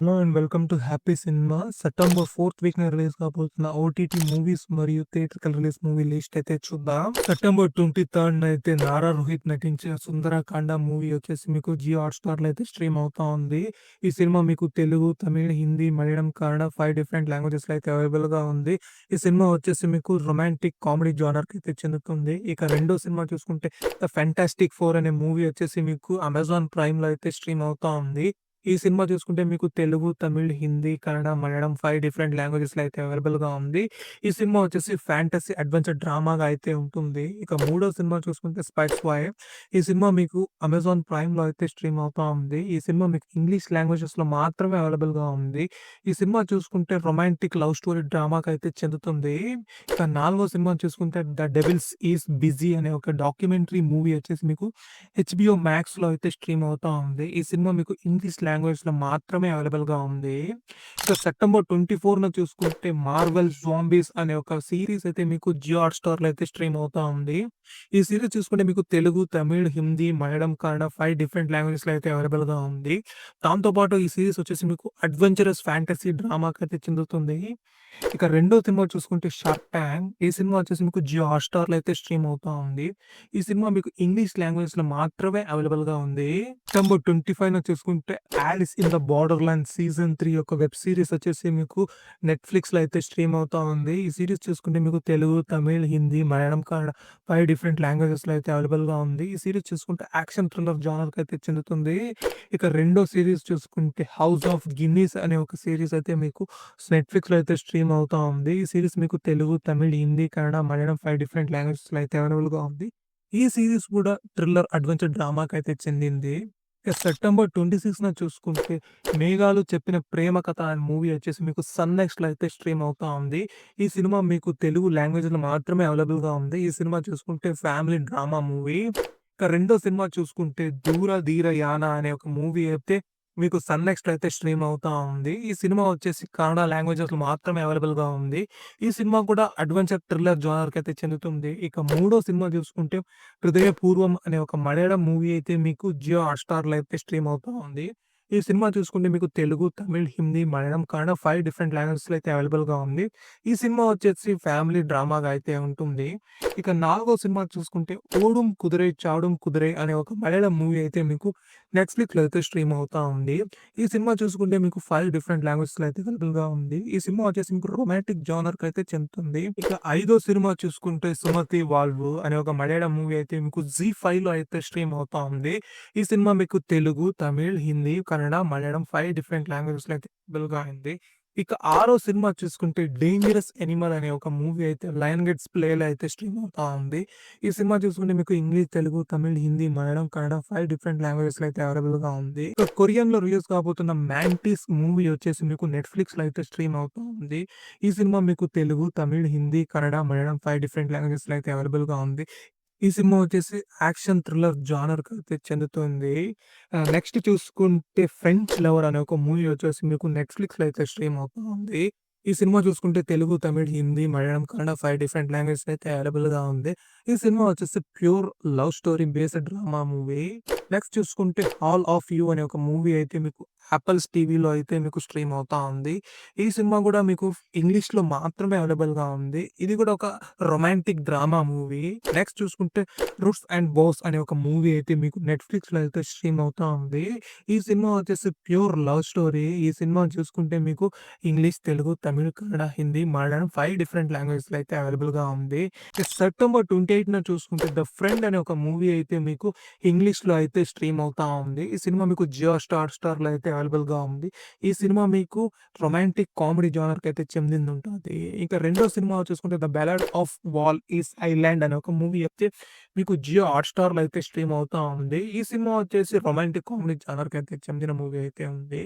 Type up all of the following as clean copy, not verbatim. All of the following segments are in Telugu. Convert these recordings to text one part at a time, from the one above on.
Hello and welcome to Happy Cinema. September 4th వీక్‌న రిలీజ్ కాబోతున్న ఓటీటీ మూవీస్ మరియు థియేట్రికల్ రిలీజ్ మూవీ లిస్ట్ అయితే చూద్దాం. సెప్టెంబర్ 23 అయితే నారా రోహిత్ నటించిన 'సుందరకాండ' మూవీ వచ్చేసి మీకు జియో హాట్‌స్టార్‌లో అయితే స్ట్రీమ్ అవుతా ఉంది. ఈ సినిమా మీకు తెలుగు, తమిళ్, హిందీ, మలయాళం, కన్నడ 5 డిఫరెంట్ లాంగ్వేజెస్‌లో అయితే అవైలబుల్‌గా ఉంది. ఈ సినిమా వచ్చేసి మీకు రొమాంటిక్ కామెడీ జోనర్‌కి అయితే చెందుతుంది. ఇక రెండో సినిమా చూసుకుంటే 'ద ఫెంటాస్టిక్ ఫోర్' అనే మూవీ వచ్చేసి మీకు అమెజాన్ ప్రైమ్‌లో అయితే స్ట్రీమ్ అవుతా ఉంది. ఈ సినిమా చూసుకుంటే మీకు తెలుగు, తమిళ్, హిందీ, కన్నడ, మలయాళం 5 డిఫరెంట్ లాంగ్వేజెస్‌లో అయితే అవైలబుల్‌గా ఉంది. ఈ సినిమా వచ్చేసి ఫ్యాంటసీ అడ్వెంచర్ డ్రామాగా అయితే ఉంటుంది. ఇక మూడో సినిమా చూసుకుంటే 'స్పైస్ ఫై'. ఈ సినిమా మీకు అమెజాన్ ప్రైమ్‌లో అయితే స్ట్రీమ్ అవుతా ఉంది. ఈ సినిమా మీకు ఇంగ్లీష్ లాంగ్వేజెస్‌లో మాత్రమే అవైలబుల్‌గా ఉంది. ఈ సినిమా చూసుకుంటే రొమాంటిక్ లవ్ స్టోరీ డ్రామాకైతే చెందుతుంది. ఇక నాలుగో సినిమా చూసుకుంటే 'ద డెవిల్స్ ఈస్ బిజీ' అనే ఒక డాక్యుమెంటరీ మూవీ వచ్చేసి మీకు హెచ్‌బీఓ మ్యాక్స్‌లో అయితే స్ట్రీమ్ అవుతా ఉంది. ఈ సినిమా మీకు ఇంగ్లీష్ లాంగ్వేజ్‌లో మాత్రమే అవైలబుల్‌గా ఉంది. ఇక సెప్టెంబర్ 24న చూసుకుంటే 'మార్వెల్ జోంబీస్' అనే ఒక సీరీస్ అయితే మీకు జియో హాట్‌స్టార్‌లో అయితే స్ట్రీమ్ అవుతా ఉంది. ఈ సీరీస్ చూసుకుంటే మీకు తెలుగు, తమిళ్, హిందీ, మలయాళం, కన్నడ 5 డిఫరెంట్ లాంగ్వేజెస్‌లో అయితే అవైలబుల్‌గా ఉంది. దాంతో పాటు ఈ సీరీస్ వచ్చేసి మీకు అడ్వెంచరస్ ఫ్యాంటసీ డ్రామాకైతే చెందుతుంది. ఇక రెండో సినిమా చూసుకుంటే 'షార్క్ ట్యాంక్'. ఈ సినిమా వచ్చేసి మీకు జియో హాట్‌స్టార్‌లో అయితే స్ట్రీమ్ అవుతా ఉంది. ఈ సినిమా మీకు ఇంగ్లీష్ లాంగ్వేజ్‌లో మాత్రమే అవైలబుల్‌గా ఉంది. సెప్టెంబర్ 25న చూసుకుంటే 'Alice in the Borderland' season 3 యొక్క వెబ్ సీరీస్ వచ్చేసి మీకు నెట్‌ఫ్లిక్స్‌లో అయితే స్ట్రీమ్ అవుతా ఉంది. ఈ సీరీస్ చూసుకుంటే మీకు తెలుగు, తమిళ్, హిందీ, మలయాళం, కన్నడ 5 డిఫరెంట్ లాంగ్వేజెస్‌లో అయితే అవైలబుల్‌గా ఉంది. ఈ సీరీస్ చూసుకుంటే యాక్షన్ థ్రిల్లర్ జోనర్‌కి అయితే చెందుతుంది. ఇక రెండో సీరీస్ చూసుకుంటే 'హౌస్ ఆఫ్ గిన్నీస్' అనే ఒక సీరీస్ అయితే మీకు నెట్‌ఫ్లిక్స్‌లో అయితే స్ట్రీమ్ అవుతా ఉంది. ఈ సీరీస్ మీకు తెలుగు, తమిళ్, హిందీ, కన్నడ, మలయాళం 5 డిఫరెంట్ లాంగ్వేజెస్‌లో అయితే అవైలబుల్‌గా ఉంది. ఈ సీరీస్ కూడా థ్రిల్లర్ అడ్వెంచర్ డ్రామాకైతే చెందింది. ఇక సెప్టెంబర్ 26న చూసుకుంటే 'మేఘాలు చెప్పిన ప్రేమ కథ' అనే మూవీ వచ్చేసి మీకు సన్ నెక్స్ట్‌లో అయితే స్ట్రీమ్ అవుతా ఉంది. ఈ సినిమా మీకు తెలుగు లాంగ్వేజ్‌లో మాత్రమే అవైలబుల్‌గా ఉంది. ఈ సినిమా చూసుకుంటే ఫ్యామిలీ డ్రామా మూవీ. ఇక రెండో సినిమా చూసుకుంటే 'దూర ధీర యాన' అనే ఒక మూవీ అయితే మీకు సన్ నెక్స్ట్‌లో అయితే స్ట్రీమ్ అవుతా ఉంది. ఈ సినిమా వచ్చేసి కన్నడ లాంగ్వేజెస్‌లో మాత్రమే అవైలబుల్‌గా ఉంది. ఈ సినిమా కూడా అడ్వెంచర్ థ్రిల్లర్ జోనర్‌కైతే చెందుతుంది. ఇక మూడో సినిమా చూసుకుంటే 'హృదయపూర్వం' అనే ఒక మలయాళం మూవీ అయితే మీకు జియో హాట్‌స్టార్‌లో అయితే స్ట్రీమ్ అవుతా ఉంది. ఈ సినిమా చూసుకుంటే మీకు తెలుగు, తమిళ్, హిందీ, మలయాళం, కన్నడ 5 డిఫరెంట్ లాంగ్వేజెస్‌లో అయితే అవైలబుల్‌గా ఉంది. ఈ సినిమా వచ్చేసి ఫ్యామిలీ డ్రామాగా అయితే ఉంటుంది. ఇక నాలుగో సినిమా చూసుకుంటే 'ఓడుం కుదిరై చాడుం కుదిరై' అనే ఒక మలయాళం మూవీ అయితే మీకు నెట్‌ఫ్లిక్స్‌లో అయితే స్ట్రీమ్ అవుతా ఉంది. ఈ సినిమా చూసుకుంటే మీకు 5 డిఫరెంట్ లాంగ్వేజెస్‌లో అయితే అవైలబుల్‌గా ఉంది. ఈ సినిమా వచ్చేసి మీకు రొమాంటిక్ జోనర్‌కి అయితే చెందుతుంది. ఇక ఐదో సినిమా చూసుకుంటే 'సుమతి వాల్వు' అనే ఒక మలయాళం మూవీ అయితే మీకు జీ ఫైవ్‌లో అయితే స్ట్రీమ్ అవుతా ఉంది. ఈ సినిమా మీకు తెలుగు, తమిళ్, హిందీ, కన్నడ, మలయాళం 5 డిఫరెంట్ లాంగ్వేజెస్‌లో అయితే అవైలబుల్‌గా ఉంది. ఇక ఆరో సినిమా చూసుకుంటే 'డేంజరస్ యానిమల్' అనే ఒక మూవీ అయితే లయన్ గేట్స్ ప్లేలో అయితే స్ట్రీమ్ అవుతా ఉంది. ఈ సినిమా చూసుకుంటే మీకు ఇంగ్లీష్, తెలుగు, తమిళ్, హిందీ, మలయాళం, కన్నడ 5 డిఫరెంట్ లాంగ్వేజెస్‌లో అయితే అవైలబుల్‌గా ఉంది. ఇక కొరియన్‌లో రిలీజ్ కాబోతున్న 'మ్యాంటిస్' మూవీ వచ్చేసి మీకు నెట్‌ఫ్లిక్స్‌లో అయితే స్ట్రీమ్ అవుతా ఉంది. ఈ సినిమా మీకు తెలుగు, తమిళ్, హిందీ, కన్నడ, మలయాళం 5 డిఫరెంట్ లాంగ్వేజెస్‌లో అయితే అవైలబుల్‌గా ఉంది. ఈ సినిమా వచ్చేసి యాక్షన్ థ్రిల్లర్ జానర్‌కైతే చెందుతుంది. నెక్స్ట్ చూసుకుంటే 'ఫ్రెంచ్ లవర్' అనే ఒక మూవీ వచ్చేసి మీకు నెట్‌ఫ్లిక్స్‌లో అయితే స్ట్రీమ్ అవుతా ఉంది. ఈ సినిమా చూసుకుంటే తెలుగు, తమిళ్, హిందీ, మలయాళం, కన్నడ 5 డిఫరెంట్ లాంగ్వేజెస్‌లో అయితే అవైలబుల్‌గా ఉంది. ఈ సినిమా వచ్చేసి pure love story based drama movie. Next చూసుకుంటే 'ఆల్ ఆఫ్ యూ' అనే ఒక మూవీ అయితే మీకు యాపిల్స్ టీవీలో అయితే మీకు స్ట్రీమ్ అవుతా ఉంది. ఈ సినిమా కూడా మీకు ఇంగ్లీష్‌లో మాత్రమే అవైలబుల్‌గా ఉంది. ఇది కూడా ఒక రొమాంటిక్ డ్రామా మూవీ. నెక్స్ట్ చూసుకుంటే 'రూట్స్ అండ్ బోస్' అనే ఒక మూవీ అయితే మీకు నెట్‌ఫ్లిక్స్‌లో అయితే స్ట్రీమ్ అవుతా ఉంది. ఈ సినిమా వచ్చేసి ప్యూర్ లవ్ స్టోరీ. ఈ సినిమా చూసుకుంటే మీకు ఇంగ్లీష్, తెలుగు, తమిళ్, కన్నడ, హిందీ, మలయాళం 5 డిఫరెంట్ లాంగ్వేజ్‌లో అయితే అవైలబుల్‌గా ఉంది. సెప్టెంబర్ 28న చూసుకుంటే 'ద ఫ్రెండ్' అనే ఒక మూవీ అయితే మీకు ఇంగ్లీష్‌లో అయితే స్ట్రీమ్ అవుతా ఉంది. ఈ సినిమా మీకు జియో స్టార్‌లో అయితే అవైలబుల్‌గా ఉంది. ఈ సినిమా మీకు రొమాంటిక్ కామెడీ జోనర్‌కైతే చెందిందుంటది. ఇంకా రెండో సినిమా చూసుకుంటే 'the ballad of Wallis island' అనే ఒక మూవీ అయితే మీకు జియో హాట్‌స్టార్‌లో అయితే స్ట్రీమ్ అవుతా ఉంది. ఈ సినిమా వచ్చేసి రొమాంటిక్ కామెడీ జోనర్‌కైతే చెందిన మూవీ అయితే ఉంది.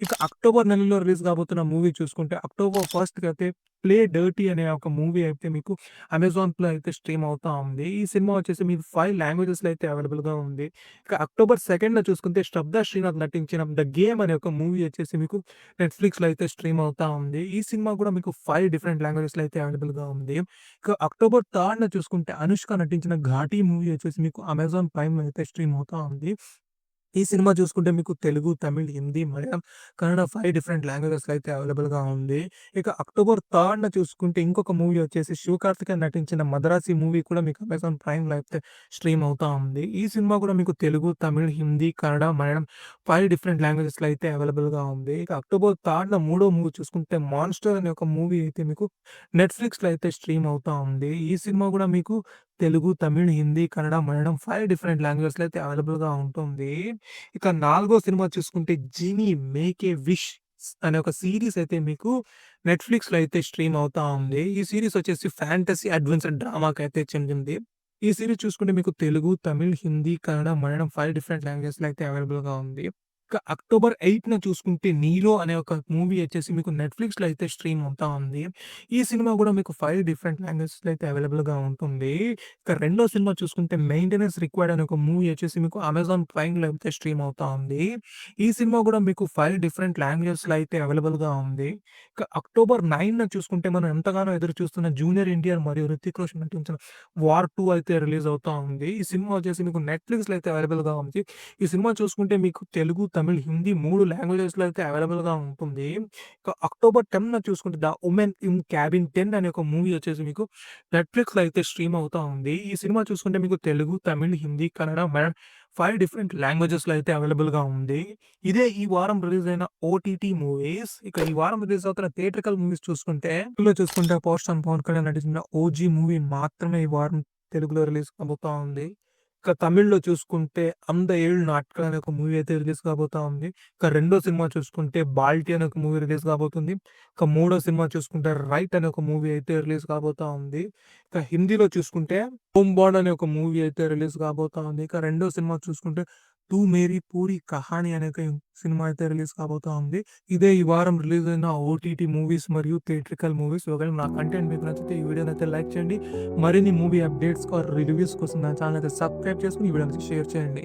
ఇక అక్టోబర్ నెలలో రిలీజ్ కాబోతున్న మూవీ చూసుకుంటే అక్టోబర్ 1కి అయితే 'ప్లే డర్టీ' అనే ఒక మూవీ అయితే మీకు అమెజాన్‌లో అయితే స్ట్రీమ్ అవుతా ఉంది. ఈ సినిమా వచ్చేసి మీకు 5 లాంగ్వేజెస్‌లో అయితే అవైలబుల్‌గా ఉంది. ఇక అక్టోబర్ 2న చూసుకుంటే 'శ్రద్ధా శ్రీనాథ్' నటించిన 'ద గేమ్' అనే ఒక మూవీ వచ్చేసి మీకు నెట్‌ఫ్లిక్స్‌లో అయితే స్ట్రీమ్ అవుతా ఉంది. ఈ సినిమా కూడా మీకు 5 డిఫరెంట్ లాంగ్వేజెస్‌లో అయితే అవైలబుల్‌గా ఉంది. ఇక అక్టోబర్ 3న చూసుకుంటే 'అనుష్క' నటించిన 'ఘాటి' మూవీ వచ్చేసి మీకు అమెజాన్ ప్రైమ్‌లో అయితే స్ట్రీమ్ అవుతా ఉంది. ఈ సినిమా చూసుకుంటే మీకు తెలుగు, తమిళ్, హిందీ, మలయాళం, కన్నడ 5 డిఫరెంట్ లాంగ్వేజెస్‌లో అయితే అవైలబుల్‌గా ఉంది. ఇక అక్టోబర్ 3న చూసుకుంటే ఇంకొక మూవీ వచ్చేసి 'శివకార్తికేయన్' నటించిన 'మదరాసి' మూవీ కూడా మీకు అమెజాన్ ప్రైమ్‌లో అయితే స్ట్రీమ్ అవుతా ఉంది. ఈ సినిమా కూడా మీకు తెలుగు, తమిళ్, హిందీ, కన్నడ, మలయాళం 5 డిఫరెంట్ లాంగ్వేజెస్‌లో అయితే అవైలబుల్‌గా ఉంది. ఇక అక్టోబర్ 3న మూడో మూవీ చూసుకుంటే 'మాన్‌స్టర్' అనే ఒక మూవీ అయితే మీకు నెట్‌ఫ్లిక్స్‌లో అయితే స్ట్రీమ్ అవుతా ఉంది. ఈ సినిమా కూడా మీకు తెలుగు, తమిళ్, హిందీ, కన్నడ, మలయాళం 5 డిఫరెంట్ లాంగ్వేజ్‌లో అయితే అవైలబుల్‌గా ఉంటుంది. ఇక నాలుగో సినిమా చూసుకుంటే 'జీనీ మేక్ ఏ విష్' అనే ఒక సీరీస్ అయితే మీకు నెట్‌ఫ్లిక్స్‌లో అయితే స్ట్రీమ్ అవుతా ఉంది. ఈ సీరీస్ వచ్చేసి ఫ్యాంటసీ, అడ్వెంచర్, డ్రామాకైతే చెందింది. ఈ సీరీస్ చూసుకుంటే మీకు తెలుగు, తమిళ్, హిందీ, కన్నడ, మలయాళం 5 డిఫరెంట్ లాంగ్వేజ్‌లో అయితే అవైలబుల్‌గా ఉంది. ఇక అక్టోబర్ 8న చూసుకుంటే 'నీరో' అనే ఒక మూవీ వచ్చేసి మీకు నెట్‌ఫ్లిక్స్‌లో అయితే స్ట్రీమ్ అవుతా ఉంది. ఈ సినిమా కూడా మీకు 5 డిఫరెంట్ లాంగ్వేజెస్‌లో అయితే అవైలబుల్‌గా ఉంటుంది. ఇక రెండో సినిమా చూసుకుంటే 'మెయింటెనెన్స్ రిక్వైర్డ్' అనే ఒక మూవీ వచ్చేసి మీకు అమెజాన్ ప్రైమ్‌లో అయితే స్ట్రీమ్ అవుతా ఉంది. ఈ సినిమా కూడా మీకు 5 డిఫరెంట్ లాంగ్వేజెస్‌లో అయితే అవైలబుల్‌గా ఉంది. ఇక అక్టోబర్ 9న చూసుకుంటే మనం ఎంతగానో ఎదురు చూస్తున్న 'జూనియర్ ఎన్టీఆర్' మరియు 'హృతిక్ రోషన్' నటించిన 'వార్ 2' అయితే రిలీజ్ అవుతా ఉంది. ఈ సినిమా వచ్చేసి మీకు నెట్‌ఫ్లిక్స్‌లో అయితే అవైలబుల్‌గా ఉంది. ఈ సినిమా చూసుకుంటే మీకు తెలుగు, తమిళ్, హిందీ 3 లాంగ్వేజెస్‌లో అయితే అవైలబుల్‌గా ఉంటుంది. ఇక అక్టోబర్ 10న చూసుకుంటే 'ద ఉమెన్ ఇన్ క్యాబిన్ 10' అనే ఒక మూవీ వచ్చేసి మీకు నెట్‌ఫ్లిక్స్‌లో అయితే స్ట్రీమ్ అవుతా ఉంది. ఈ సినిమా చూసుకుంటే మీకు తెలుగు, తమిళ్, హిందీ, కన్నడ, మలయాళం 5 డిఫరెంట్ లాంగ్వేజెస్‌లో అయితే అవైలబుల్‌గా ఉంది. ఇదే ఈ వారం రిలీజ్ అయిన ఓటీటీ మూవీస్. ఇక ఈ వారం రిలీజ్ అవుతున్న థియేట్రికల్ మూవీస్ చూసుకుంటే, తెలుగులో చూసుకుంటే 'పవర్ స్టార్ పవన్ కళ్యాణ్' నటించిన 'ఓజీ' మూవీ మాత్రమే ఈ వారం తెలుగులో రిలీజ్ కాబోతా ఉంది. ఇక తమిళ్‌లో చూసుకుంటే 'అంద ఏళ్ నాట్కల్' అనే ఒక మూవీ అయితే రిలీజ్ కాబోతా ఉంది. ఇక రెండో సినిమా చూసుకుంటే 'బాల్టీ' అనే ఒక మూవీ రిలీజ్ కాబోతుంది. ఇక మూడో సినిమా చూసుకుంటే 'రైట్' అనే ఒక మూవీ అయితే రిలీజ్ కాబోతా ఉంది. ఇక హిందీలో చూసుకుంటే 'బొంబార్డ్' అనే ఒక మూవీ అయితే రిలీజ్ కాబోతా ఉంది. ఇక రెండో సినిమా చూసుకుంటే 'తూ మేరీ పూరీ కహాని' అనే ఒక సినిమా అయితే రిలీజ్ కాబోతా ఉంది. ఇదే ఈ వారం రిలీజ్ అయిన ఓటీటీ మూవీస్ మరియు థియేట్రికల్ మూవీస్. ఒకవేళ నా కంటెంట్ మీకు నచ్చితే ఈ వీడియోనైతే లైక్ చేయండి. మరిన్ని మూవీ అప్డేట్స్ ఆర్ రివ్యూస్ కోసం నా ఛానల్ అయితే సబ్స్క్రైబ్ చేసుకొని ఈ వీడియోని షేర్ చేయండి.